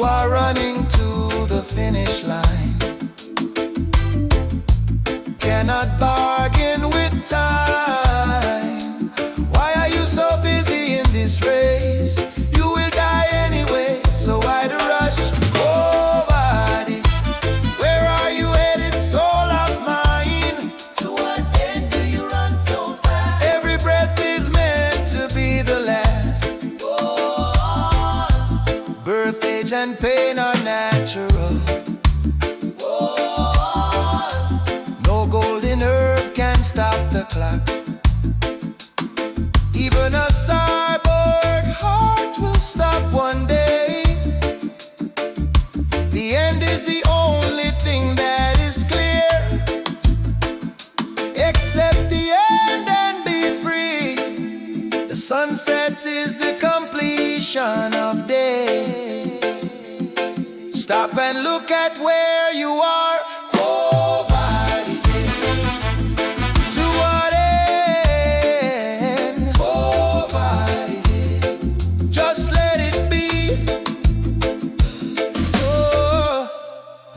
You are running to the finish line, cannot bargain with time. Why are you so busy in this race? You will die anyway, so why the rush? Quo Vadis, where are you headed, soul of mine? To what end do you run so fast? Every breath is meant to be the last. Birth, age, and pain are natural. No golden herb can stop the clock. Even a cyborg heart will stop one day. The end is the only thing that is clear. Accept the end and be free. The sunset is the completion of day. Stop and look at where you are.